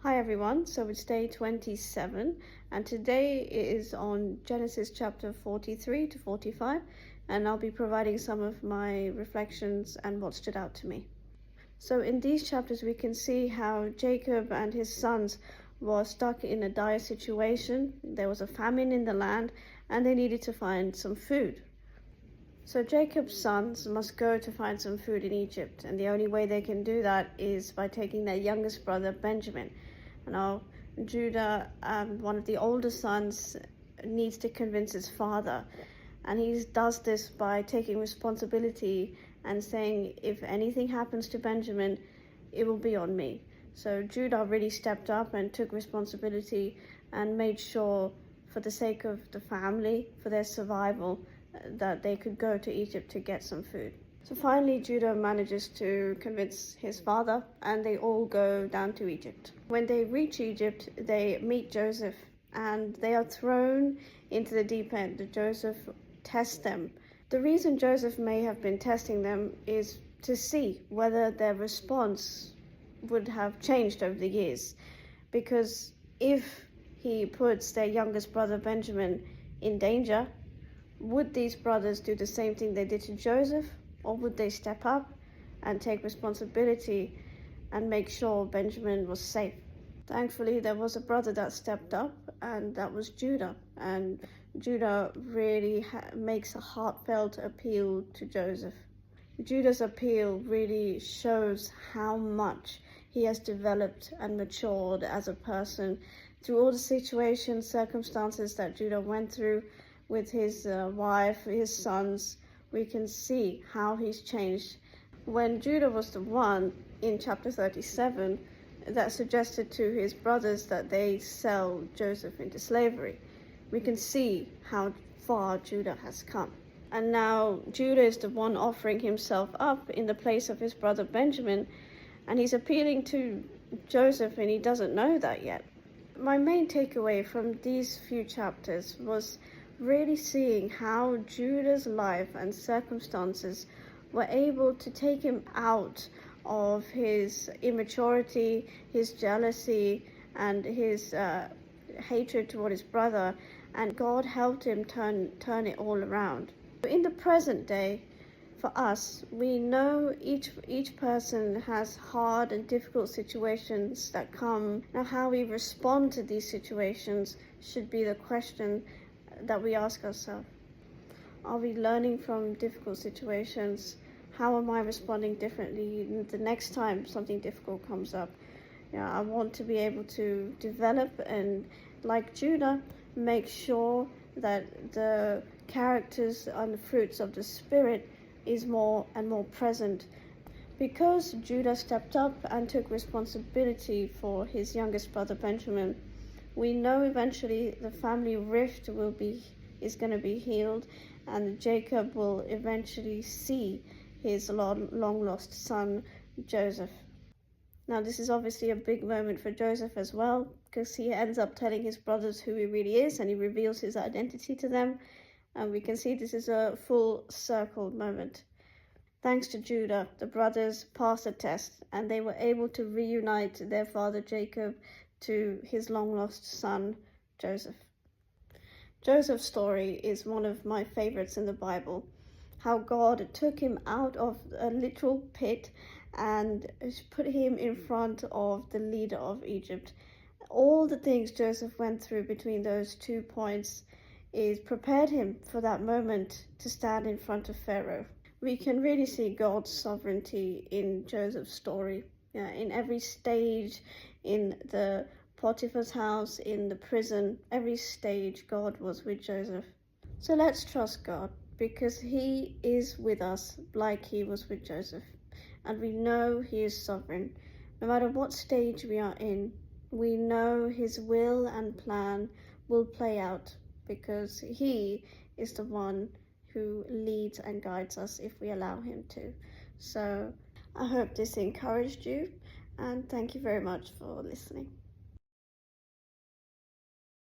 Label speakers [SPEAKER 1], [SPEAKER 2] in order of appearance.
[SPEAKER 1] Hi everyone, so it's day 27 and today is on Genesis chapter 43 to 45 and I'll be providing some of my reflections and what stood out to me. So in these chapters we can see how Jacob and his sons were stuck in a dire situation. There was a famine in the land and they needed to find some food. So Jacob's sons must go to find some food in Egypt, and the only way they can do that is by taking their youngest brother Benjamin. Now, Judah, one of the older sons, needs to convince his father, and he does this by taking responsibility and saying, if anything happens to Benjamin, it will be on me. So Judah really stepped up and took responsibility and made sure, for the sake of the family, for their survival, that they could go to Egypt to get some food. So finally Judah manages to convince his father and they all go down to Egypt. When they reach Egypt, they meet Joseph and they are thrown into the deep end. Joseph tests them. The reason Joseph may have been testing them is to see whether their response would have changed over the years. Because if he puts their youngest brother Benjamin in danger, would these brothers do the same thing they did to Joseph, or would they step up and take responsibility and make sure Benjamin was safe? Thankfully, there was a brother that stepped up, and that was Judah. And Judah really makes a heartfelt appeal to Joseph. Judah's appeal really shows how much he has developed and matured as a person through all the situations, circumstances that Judah went through with his wife, his sons. We can see how he's changed. When Judah was the one in chapter 37 that suggested to his brothers that they sell Joseph into slavery, we can see how far Judah has come. And now Judah is the one offering himself up in the place of his brother Benjamin, and he's appealing to Joseph, and he doesn't know that yet. My main takeaway from these few chapters was really seeing how Judah's life and circumstances were able to take him out of his immaturity, his jealousy, and his hatred toward his brother, and God helped him turn it all around. In the present day, for us, we know each person has hard and difficult situations that come. Now, how we respond to these situations should be the question that we ask ourselves. Are we learning from difficult situations? How am I responding differently the next time something difficult comes up? I want to be able to develop and, like Judah, make sure that the characters and the fruits of the Spirit is more and more present. Because Judah stepped up and took responsibility for his youngest brother Benjamin, we know eventually the family rift is going to be healed, and Jacob will eventually see his long lost son Joseph. Now, this is obviously a big moment for Joseph as well, because he ends up telling his brothers who he really is, and he reveals his identity to them. And we can see this is a full circle moment. Thanks to Judah, the brothers passed the test, and they were able to reunite their father Jacob to his long-lost son, Joseph. Joseph's story is one of my favorites in the Bible. How God took him out of a literal pit and put him in front of the leader of Egypt. All the things Joseph went through between those 2 points is prepared him for that moment to stand in front of Pharaoh. We can really see God's sovereignty in Joseph's story. In every stage, in the Potiphar's house, in the prison, every stage God was with Joseph. So let's trust God, because he is with us like he was with Joseph. And we know he is sovereign. No matter what stage we are in, we know his will and plan will play out, because he is the one who leads and guides us if we allow him to. So I hope this encouraged you, and thank you very much for listening.